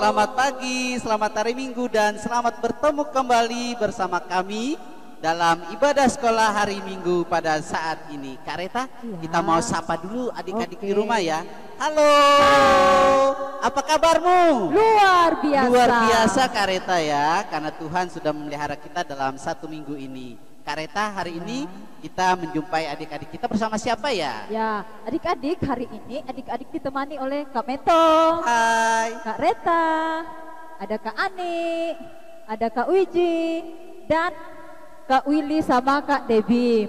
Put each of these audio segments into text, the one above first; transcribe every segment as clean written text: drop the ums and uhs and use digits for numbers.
selamat pagi, selamat hari Minggu dan selamat bertemu kembali bersama kami dalam ibadah sekolah hari Minggu pada saat ini. Kak Reta, kita mau sapa dulu adik-adik di rumah ya. Halo, apa kabarmu? Luar biasa. Luar biasa Kak Reta ya, karena Tuhan sudah memelihara kita dalam 1 minggu ini. Kak Reta, hari ini kita menjumpai adik-adik kita bersama siapa ya? Ya, adik-adik hari ini adik-adik ditemani oleh Kak Metong, Hai, Kak Reta, ada Kak Ani, ada Kak Wiji, dan Kak Willy sama Kak Debbie.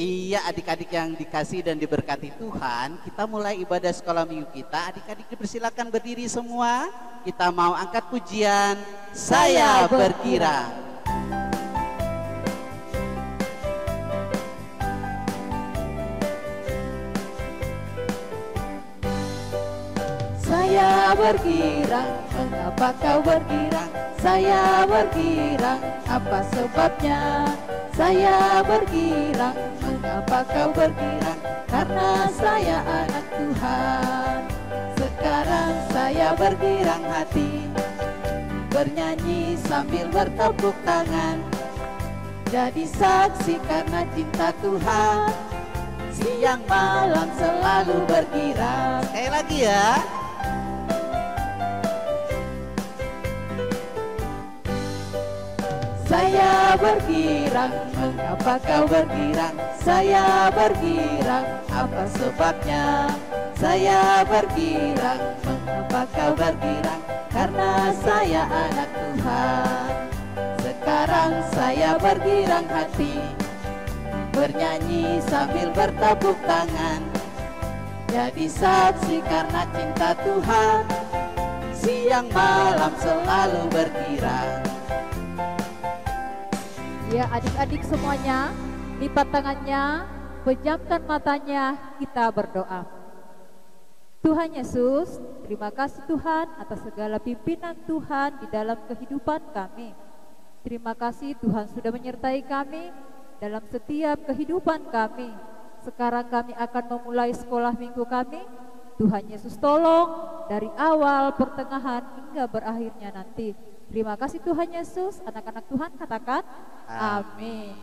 iya adik-adik yang dikasih dan diberkati Tuhan, kita mulai ibadah sekolah minggu kita. Adik-adik dipersilakan berdiri semua. Kita mau angkat pujian Saya Berkira. Saya berkira, mengapa kau berkira? Saya berkira, apa sebabnya? Saya berkira, mengapa kau berkira? Karena saya anak Tuhan. Sekarang saya bergirang hati, bernyanyi sambil bertepuk tangan, jadi saksi karena cinta Tuhan. Siang malam selalu bergirang. Sekali lagi ya. Saya bergirang, mengapa kau bergirang? Saya bergirang, apa sebabnya? Saya bergirang, mengapa kau bergirang? Karena saya anak Tuhan. Sekarang saya bergirang hati, bernyanyi sambil bertepuk tangan, jadi saksi karena cinta Tuhan. Siang malam selalu bergirang. Ya, adik-adik semuanya, lipat tangannya, pejamkan matanya, kita berdoa. Tuhan Yesus, terima kasih Tuhan atas segala pimpinan Tuhan di dalam kehidupan kami. Terima kasih Tuhan sudah menyertai kami dalam setiap kehidupan kami. Sekarang kami akan memulai sekolah minggu kami. Tuhan Yesus tolong dari awal, pertengahan, hingga berakhirnya nanti. Terima kasih Tuhan Yesus. Anak-anak Tuhan katakan amin.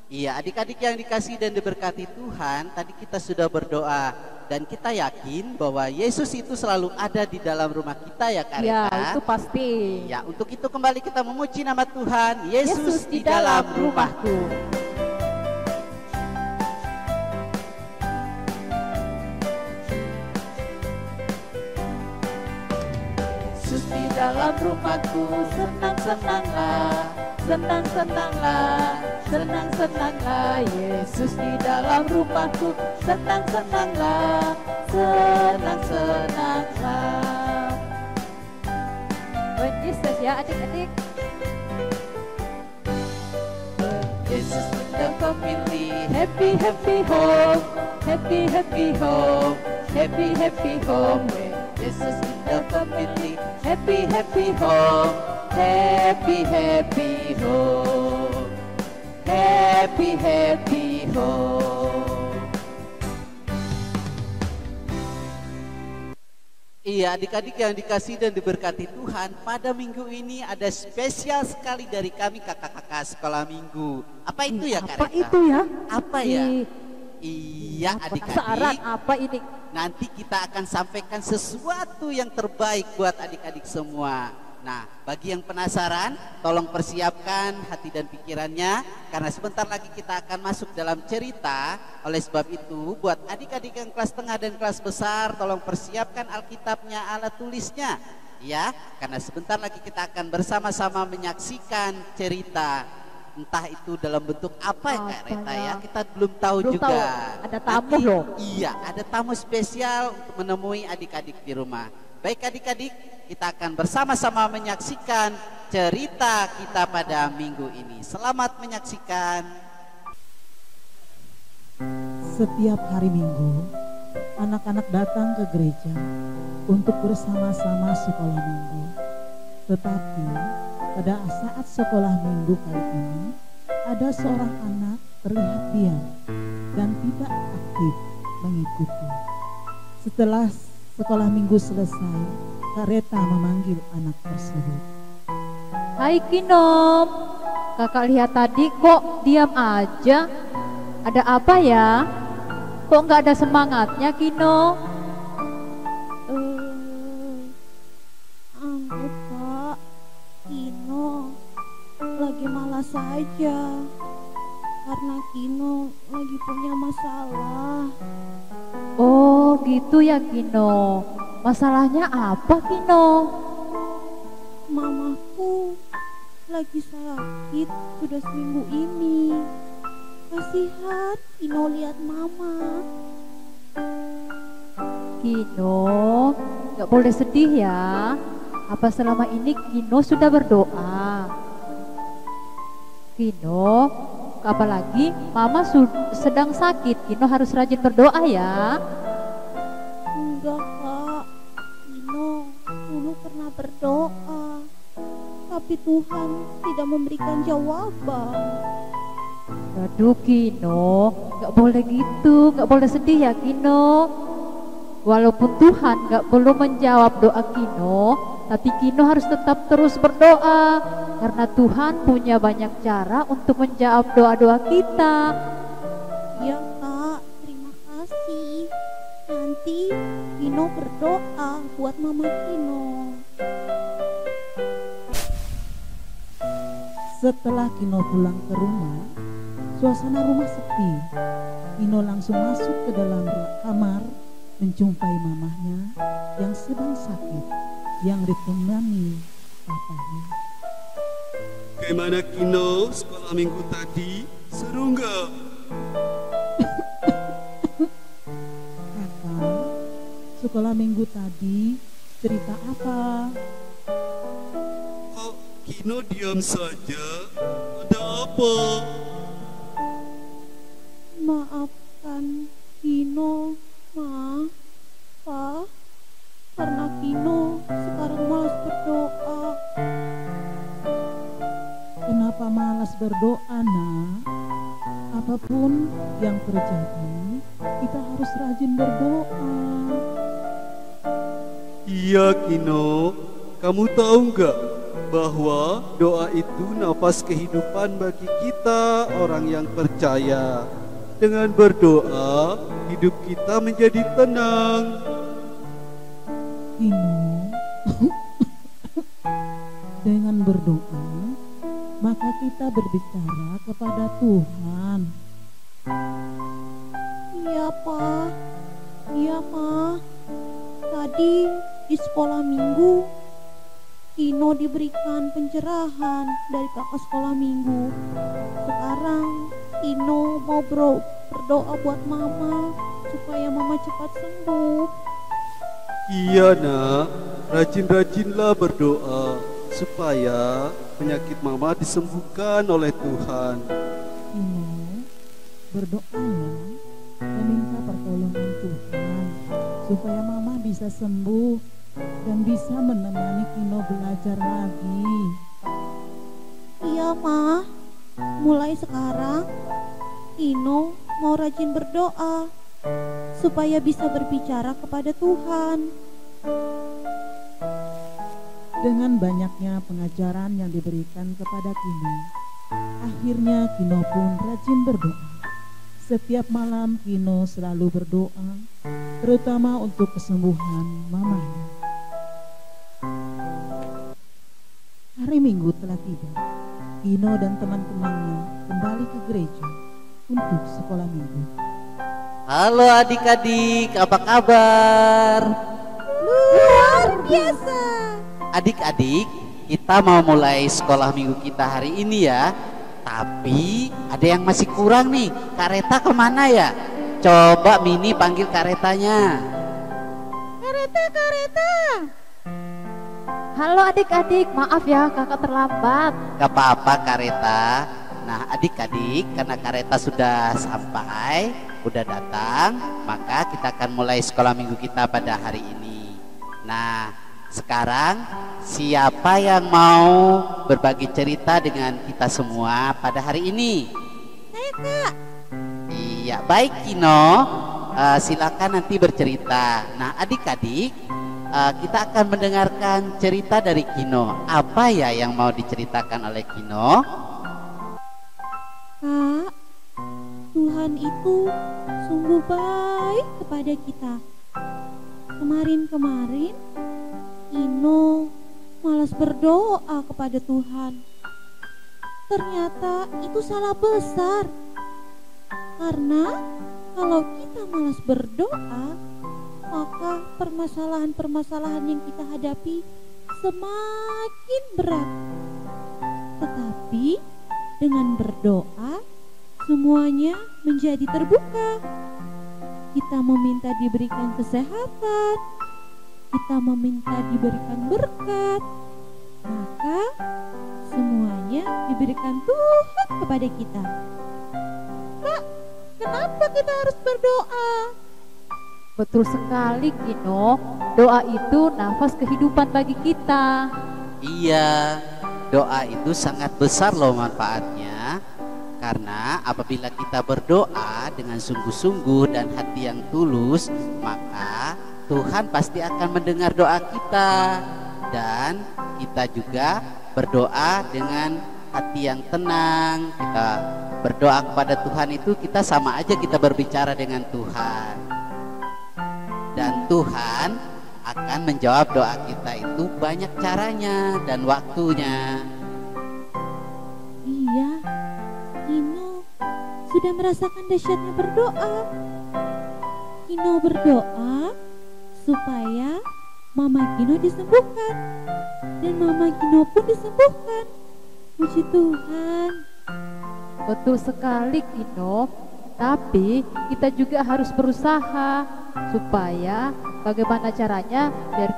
Iya, adik-adik yang dikasih dan diberkati Tuhan, tadi kita sudah berdoa dan kita yakin bahwa Yesus itu selalu ada di dalam rumah kita ya Kak Rita. Ya, itu pasti. Ya, untuk itu kembali kita memuji nama Tuhan. Yesus di dalam rumahku. Yesus di dalam rumahku, senang-senanglah, senang-senanglah, senang-senanglah. Yesus di dalam rumahku, senang-senanglah, senang-senanglah. When Jesus ya adik-adik. Jesus in the family, happy happy home, happy happy home, happy happy home. Jesus in the family, happy happy home, happy happy home, happy happy home. Iya, adik-adik yang dikasih dan diberkati Tuhan, pada minggu ini ada spesial sekali dari kami kakak-kakak sekolah minggu. Apa itu ya Kak Apa Rita? itu ya? Apa ya? Iya Penasaran adik-adik, apa ini? nanti kita akan sampaikan sesuatu yang terbaik buat adik-adik semua. Nah, bagi yang penasaran, tolong persiapkan hati dan pikirannya, karena sebentar lagi kita akan masuk dalam cerita. Oleh sebab itu, buat adik-adik yang kelas tengah dan kelas besar, tolong persiapkan Alkitabnya, alat tulisnya, ya, karena sebentar lagi kita akan bersama-sama menyaksikan cerita. Entah itu dalam bentuk apa ya Kak Rita ya, kita belum tahu juga. Ada tamu loh. Iya, ada tamu spesial untuk menemui adik-adik di rumah. Baik adik-adik, kita akan bersama-sama menyaksikan cerita kita pada minggu ini. Selamat menyaksikan. Setiap hari Minggu, anak-anak datang ke gereja untuk bersama-sama sekolah minggu. Tetapi pada saat sekolah minggu kali ini, ada seorang anak terlihat diam dan tidak aktif mengikuti. Setelah sekolah minggu selesai, Kareta memanggil anak tersebut. Hai Kinom, kakak lihat tadi kok diam aja. Ada apa ya? Kok nggak ada semangatnya Kino? Anu Kak, Kino lagi malas saja karena Kino lagi punya masalah. Oh gitu ya Kino. Masalahnya apa Kino? Mamaku lagi sakit sudah seminggu ini. Kasihan Kino lihat mama. Kino, nggak boleh sedih ya. Apa selama ini Kino sudah berdoa? Kino, apalagi mama sedang sakit. Kino harus rajin berdoa ya. Enggak Kak, Kino dulu pernah berdoa, tapi Tuhan tidak memberikan jawaban. Aduh Kino, nggak boleh gitu, nggak boleh sedih ya Kino. Walaupun Tuhan belum menjawab doa Kino, tapi Kino harus tetap terus berdoa karena Tuhan punya banyak cara untuk menjawab doa-doa kita. Ya Kak, terima kasih. Nanti Kino berdoa buat mama Kino. Setelah Kino pulang ke rumah, suasana rumah sepi. Kino langsung masuk ke dalam kamar menjumpai mamahnya yang sedang sakit, yang ditemani papahnya. Bagaimana Kino sekolah minggu tadi? Seru nggak? Kakak, sekolah minggu tadi cerita apa? Kok Kino diam saja? Ada apa? Maafkan Kino, Ma, Pa, karena Kino sekarang malas berdoa. Kenapa malas berdoa, Nak? Apapun yang terjadi, kita harus rajin berdoa. Iya Kino, kamu tahu nggak bahwa doa itu nafas kehidupan bagi kita orang yang percaya. Dengan berdoa, hidup kita menjadi tenang. Kino, dengan berdoa, maka kita berbicara kepada Tuhan. Iya, Pa. Iya, Ma. Tadi di sekolah minggu, Kino diberikan pencerahan dari kakak sekolah minggu. Sekarang Kino mau berdoa buat mama supaya mama cepat sembuh. Iya nak, rajin-rajinlah berdoa supaya penyakit mama disembuhkan oleh Tuhan. Kino, berdoa ya, meminta pertolongan Tuhan supaya mama bisa sembuh dan bisa menemani Kino belajar lagi. Iya, Ma. Mulai sekarang Kino mau rajin berdoa supaya bisa berbicara kepada Tuhan. Dengan banyaknya pengajaran yang diberikan kepada Kino, akhirnya Kino pun rajin berdoa. Setiap malam Kino selalu berdoa, terutama untuk kesembuhan mamanya. Hari Minggu telah tiba. Kino dan teman-temannya kembali ke gereja untuk sekolah minggu. Halo adik-adik, apa kabar? Luar biasa. Adik-adik, kita mau mulai sekolah minggu kita hari ini ya. Tapi ada yang masih kurang nih. Kareta kemana ya? Coba Mini panggil karetanya. Kareta. Halo adik-adik, maaf ya kakak terlambat. Gak apa-apa kareta. Nah adik-adik, karena kareta sudah sampai, udah datang, maka kita akan mulai sekolah minggu kita pada hari ini. Nah sekarang siapa yang mau berbagi cerita dengan kita semua pada hari ini? Saya, Kak. Iya baik Kino, silakan nanti bercerita. Nah adik-adik, kita akan mendengarkan cerita dari Kino. Apa ya yang mau diceritakan oleh Kino? Kak, Tuhan itu sungguh baik kepada kita. Kemarin-kemarin Ino malas berdoa kepada Tuhan. Ternyata itu salah besar. Karena kalau kita malas berdoa, maka permasalahan-permasalahan yang kita hadapi semakin berat. Tetapi dengan berdoa, semuanya menjadi terbuka. Kita meminta diberikan kesehatan, kita meminta diberikan berkat, maka semuanya diberikan Tuhan kepada kita. Kak, kenapa kita harus berdoa? Betul sekali, Kino. Doa itu nafas kehidupan bagi kita. Iya, doa itu sangat besar loh manfaatnya. Karena apabila kita berdoa dengan sungguh-sungguh dan hati yang tulus, maka Tuhan pasti akan mendengar doa kita. Dan kita juga berdoa dengan hati yang tenang. Kita berdoa kepada Tuhan itu kita sama aja kita berbicara dengan Tuhan. Dan Tuhan akan menjawab doa kita itu banyak caranya dan waktunya. Iya, Kino sudah merasakan dahsyatnya berdoa. Kino berdoa supaya Mama Kino disembuhkan, dan Mama Kino pun disembuhkan. Puji Tuhan. Betul sekali, Kino. Tapi kita juga harus berusaha supaya bagaimana caranya biar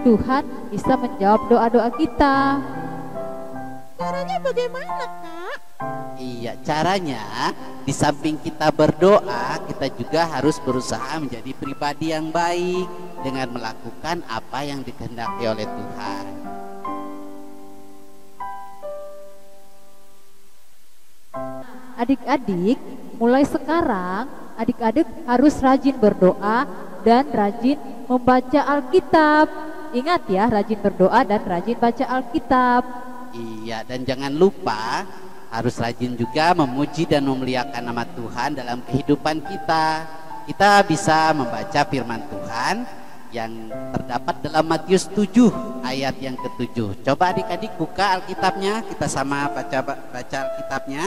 Tuhan bisa menjawab doa-doa kita. Caranya bagaimana, Kak? Iya, caranya di samping kita berdoa, kita juga harus berusaha menjadi pribadi yang baik dengan melakukan apa yang dikehendaki oleh Tuhan. Adik-adik, mulai sekarang adik-adik harus rajin berdoa dan rajin membaca Alkitab. Ingat ya, rajin berdoa dan rajin baca Alkitab. Iya, dan jangan lupa harus rajin juga memuji dan memuliakan nama Tuhan dalam kehidupan kita. Kita bisa membaca firman Tuhan yang terdapat dalam Matius 7 ayat yang ke-7. Coba adik-adik buka Alkitabnya, kita sama baca Alkitabnya.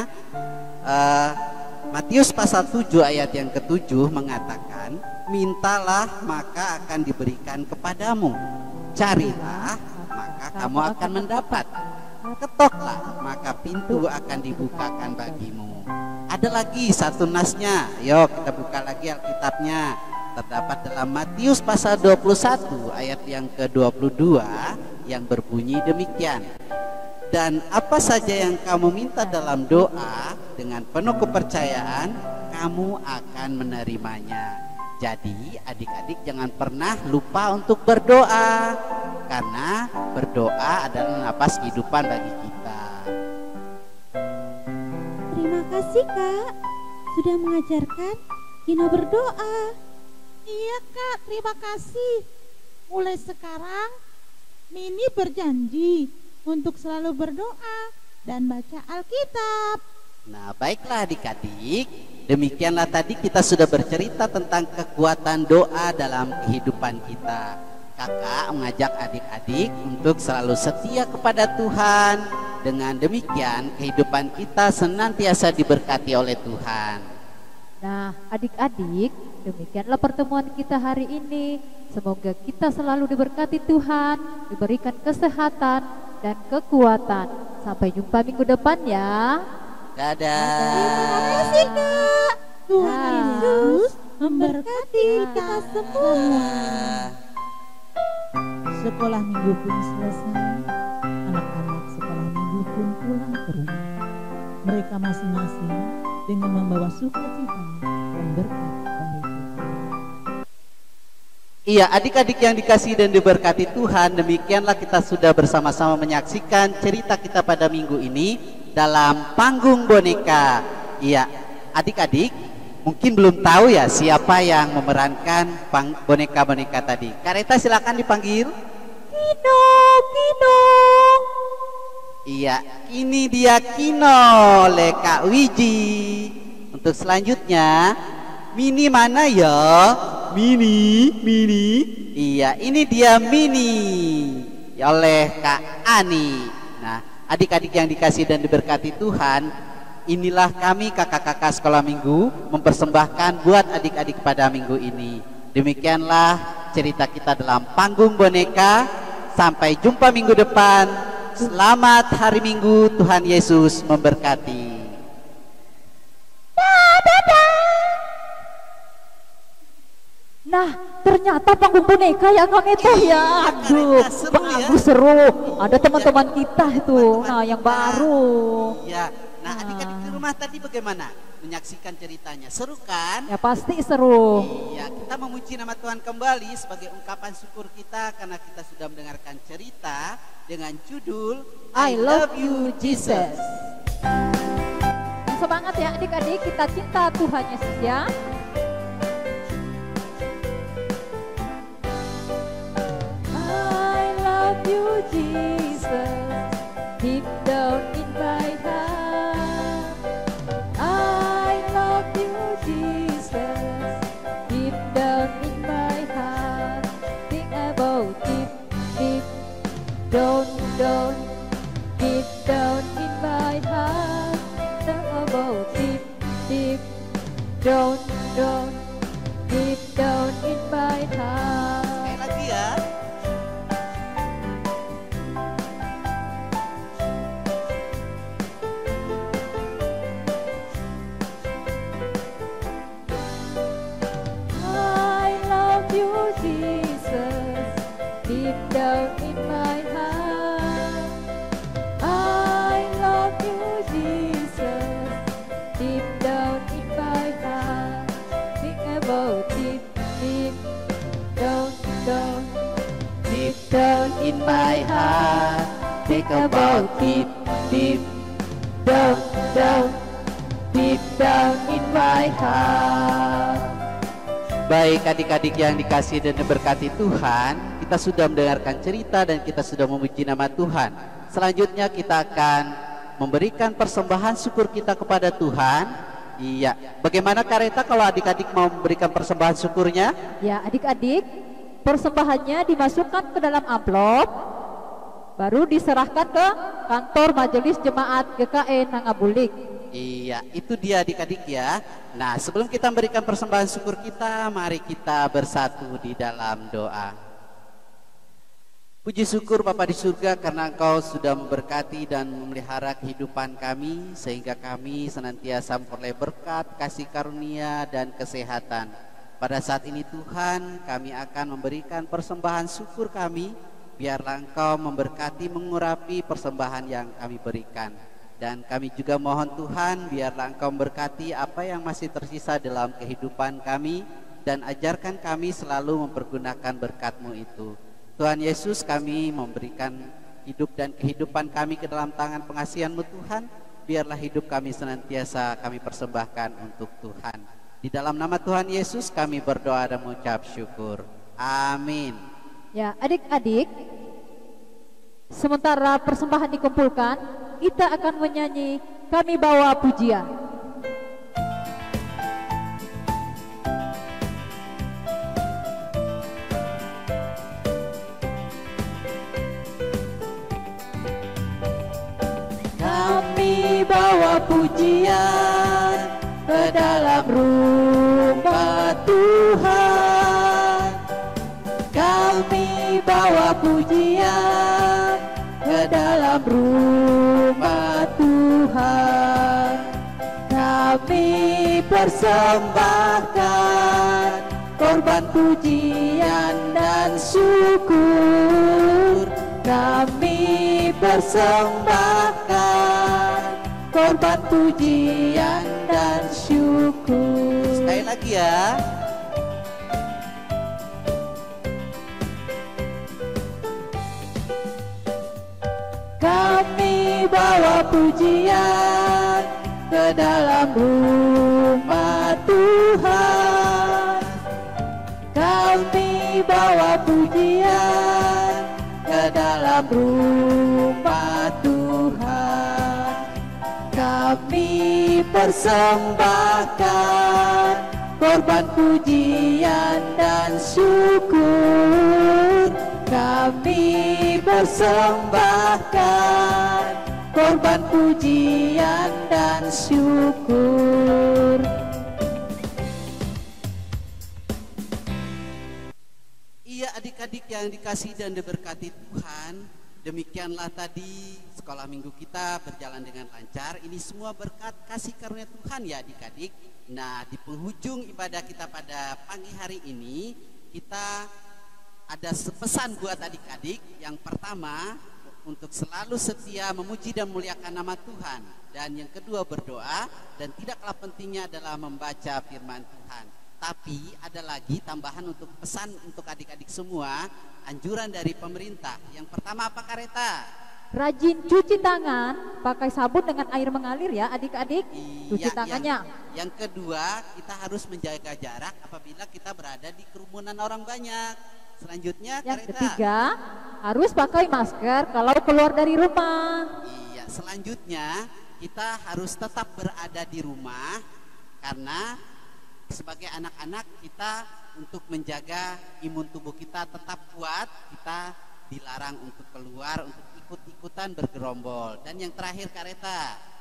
Matius pasal 7 ayat yang ke-7 mengatakan, mintalah maka akan diberikan kepadamu, carilah maka kamu akan mendapat, ketoklah maka pintu akan dibukakan bagimu. Ada lagi satu nasnya, yuk kita buka lagi Alkitabnya. Terdapat dalam Matius pasal 21 ayat yang ke-22 yang berbunyi demikian. Dan apa saja yang kamu minta dalam doa, dengan penuh kepercayaan kamu akan menerimanya. Jadi adik-adik jangan pernah lupa untuk berdoa, karena berdoa adalah napas kehidupan bagi kita. Terima kasih, Kak, sudah mengajarkan Kino berdoa. Iya, Kak, terima kasih. Mulai sekarang Mini berjanji untuk selalu berdoa dan baca Alkitab. Nah, baiklah adik-adik, demikianlah tadi kita sudah bercerita tentang kekuatan doa dalam kehidupan kita. Kakak mengajak adik-adik untuk selalu setia kepada Tuhan. Dengan demikian kehidupan kita senantiasa diberkati oleh Tuhan. Nah, adik-adik, demikianlah pertemuan kita hari ini. Semoga kita selalu diberkati Tuhan, diberikan kesehatan dan kekuatan. Sampai jumpa minggu depan ya. Dadah. Terima kasih, Kak. Tuhan Yesus memberkati kita semua. Sekolah minggu pun selesai. Anak-anak sekolah minggu pun pulang ke rumah. Mereka masing-masing dengan membawa sukacita dan berkat dari Tuhan. Iya, adik-adik yang dikasihi dan diberkati Tuhan, demikianlah kita sudah bersama-sama menyaksikan cerita kita pada minggu ini dalam Panggung Boneka. Iya, adik-adik, Mungkin belum tahu ya siapa yang memerankan boneka-boneka tadi. Kak Reta silakan dipanggil. Kino, Kino. Iya, ini dia Kino oleh Kak Wiji. Untuk selanjutnya, Mini mana ya? Mini. Iya, ini dia Mini oleh Kak Ani. Nah, adik-adik yang dikasih dan diberkati Tuhan, inilah kami kakak-kakak sekolah minggu mempersembahkan buat adik-adik pada minggu ini. Demikianlah cerita kita dalam panggung boneka. Sampai jumpa minggu depan. Selamat hari Minggu, Tuhan Yesus memberkati. Nah, ternyata panggung boneka ya Kang itu ya. Aduh, seru. Ada teman-teman kita itu. Nah, yang baru. Iya. Nah, adik-adik di rumah tadi bagaimana menyaksikan ceritanya? Seru kan? Ya pasti seru. Iya, kita memuji nama Tuhan kembali sebagai ungkapan syukur kita karena kita sudah mendengarkan cerita dengan judul I Love You Jesus. Semangat ya adik-adik, kita cinta Tuhan Yesus ya. I love you Jesus, deep down in my heart. I love you Jesus, deep down in my heart. Think about it, deep down, deep down in my heart. Think about it, deep down, deep down in my heart. Sekali lagi ya. I love you, Jesus, deep down in my heart. I love you, Jesus, deep down in my heart. Think about it, deep down, Deep down in my heart, think about it, deep down, deep down in my heart. Baik adik-adik yang dikasih dan diberkati Tuhan, kita sudah mendengarkan cerita dan kita sudah memuji nama Tuhan. Selanjutnya kita akan memberikan persembahan syukur kita kepada Tuhan. Iya, bagaimana Kak Reta kalau adik-adik mau memberikan persembahan syukurnya? Ya adik-adik, persembahannya dimasukkan ke dalam amplop, baru diserahkan ke kantor Majelis Jemaat GKN Nangabulik. Iya, itu dia adik-adik ya. Nah, sebelum kita memberikan persembahan syukur kita, mari kita bersatu di dalam doa. Puji syukur Bapa di surga karena Engkau sudah memberkati dan memelihara kehidupan kami, sehingga kami senantiasa memperoleh berkat, kasih karunia dan kesehatan. Pada saat ini Tuhan, kami akan memberikan persembahan syukur kami, biarlah Engkau memberkati, mengurapi persembahan yang kami berikan. Dan kami juga mohon Tuhan, biarlah Engkau memberkati apa yang masih tersisa dalam kehidupan kami, dan ajarkan kami selalu mempergunakan berkat-Mu itu. Tuhan Yesus, kami memberikan hidup dan kehidupan kami ke dalam tangan pengasihan-Mu Tuhan. Biarlah hidup kami senantiasa kami persembahkan untuk Tuhan. Di dalam nama Tuhan Yesus kami berdoa dan mengucap syukur. Amin. Ya adik-adik, sementara persembahan dikumpulkan, kita akan menyanyi Kami Bawa Pujian. Kami bawa pujian ke dalam rumah Tuhan. Kami bawa pujian ke dalam rumah Tuhan. Kami persembahkan korban pujian dan syukur. Kami persembahkan korban pujian dan syukur. Sekali lagi ya. Kami bawa pujian ke dalam rumah Tuhan. Kami bawa pujian ke dalam rumah Tuhan. Kami persembahkan korban pujian dan syukur. Kami persembahkan korban pujian dan syukur. Iya adik-adik yang dikasihi dan diberkati Tuhan, demikianlah tadi sekolah minggu kita berjalan dengan lancar. Ini semua berkat kasih karunia Tuhan ya adik-adik. Nah, di penghujung ibadah kita pada pagi hari ini, kita ada pesan buat adik-adik. Yang pertama, untuk selalu setia memuji dan memuliakan nama Tuhan. Dan yang kedua, berdoa. Dan tidak kalah pentingnya adalah membaca firman Tuhan. Tapi ada lagi tambahan untuk pesan untuk adik-adik semua, anjuran dari pemerintah. Yang pertama apa Kareta? Rajin cuci tangan, pakai sabun dengan air mengalir ya adik-adik. Cuci tangannya. Yang kedua, kita harus menjaga jarak apabila kita berada di kerumunan orang banyak. Selanjutnya Yang Kareta. ketiga, harus pakai masker kalau keluar dari rumah. Iya, selanjutnya kita harus tetap berada di rumah karena sebagai anak-anak kita untuk menjaga imun tubuh kita tetap kuat, kita dilarang untuk keluar, untuk ikut-ikutan bergerombol. Dan yang terakhir Kareta,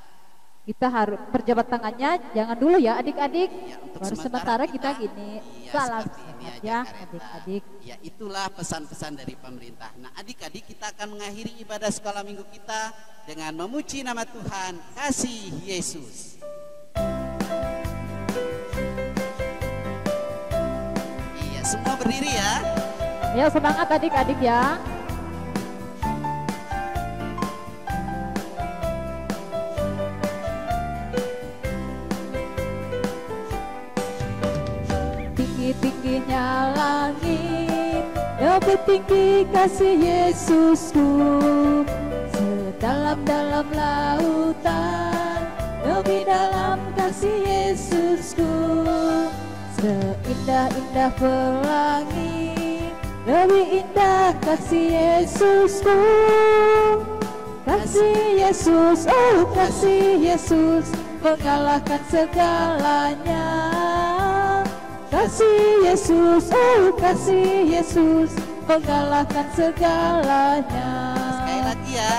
Kita harus perjabat tangannya, jangan dulu ya adik-adik. iya, untuk Baru sementara kita gini. iya, Salam seperti ini sehat aja, ya Kareta. adik-adik. Ya, itulah pesan-pesan dari pemerintah. Nah adik-adik, kita akan mengakhiri ibadah sekolah minggu kita dengan memuji nama Tuhan, kasih Yesus. Iya, semua berdiri ya. Ya semangat adik-adik ya. Tinggi-tingginya langit, lebih tinggi kasih Yesusku. Sedalam-dalam lautan, lebih dalam kasih Yesusku. Seindah-indah pelangi, lebih indah kasih Yesusku. Kasih Yesus, oh kasih Yesus, mengalahkan segalanya. Kasih Yesus, oh kasih Yesus, mengalahkan segalanya. Sekali lagi ya.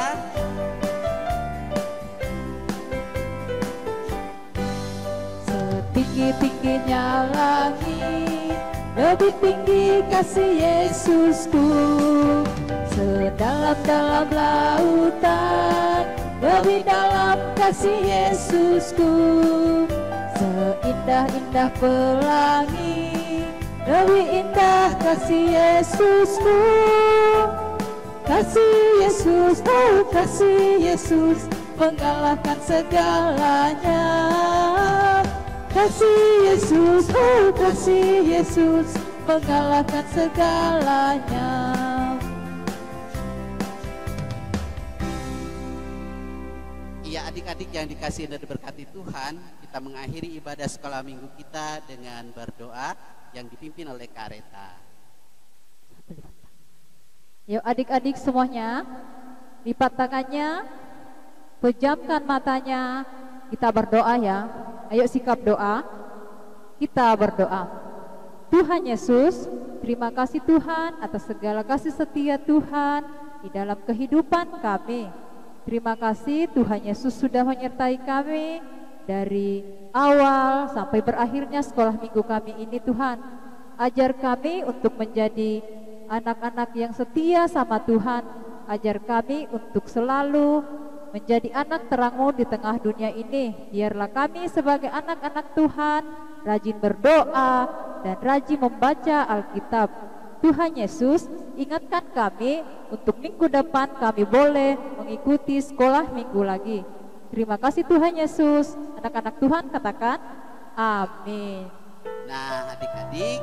Setinggi-tingginya langit, lebih tinggi kasih Yesusku. Sedalam-dalam lautan, lebih dalam kasih Yesusku. Seindah-indah pelangi, lebih indah kasih Yesusku. Kasih Yesus, oh kasih Yesus, mengalahkan segalanya. Kasih Yesus, oh kasih Yesus, mengalahkan segalanya. Iya adik-adik yang dikasihi dan diberkati Tuhan, kita mengakhiri ibadah sekolah minggu kita dengan berdoa yang dipimpin oleh Kareta. Yuk adik-adik semuanya, lipat tangannya, pejamkan matanya, kita berdoa ya. Ayo sikap doa, kita berdoa. Tuhan Yesus, terima kasih Tuhan atas segala kasih setia Tuhan di dalam kehidupan kami. Terima kasih Tuhan Yesus sudah menyertai kami dari awal sampai berakhirnya sekolah minggu kami ini Tuhan. Ajar kami untuk menjadi anak-anak yang setia sama Tuhan. Ajar kami untuk selalu menjadi anak terang-Mu di tengah dunia ini. Biarlah kami sebagai anak-anak Tuhan rajin berdoa dan rajin membaca Alkitab. Tuhan Yesus, ingatkan kami untuk minggu depan kami boleh mengikuti sekolah minggu lagi. Terima kasih Tuhan Yesus. Anak-anak Tuhan katakan amin. Nah adik-adik,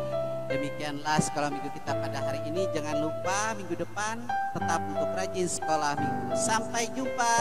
demikianlah sekolah minggu kita pada hari ini. Jangan lupa minggu depan tetap untuk rajin sekolah minggu. Sampai jumpa.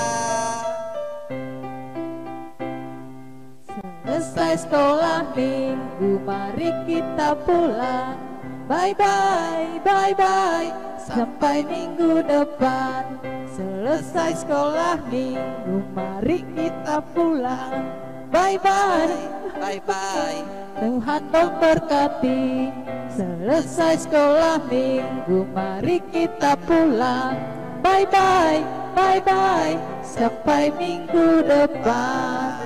Selesai sekolah minggu, mari kita pulang. Bye bye, bye bye, sampai minggu depan. Selesai sekolah minggu, mari kita pulang. Bye bye, Bye bye. Tuhan memberkati. Selesai sekolah minggu, mari kita pulang. Bye bye, bye bye, sampai minggu depan.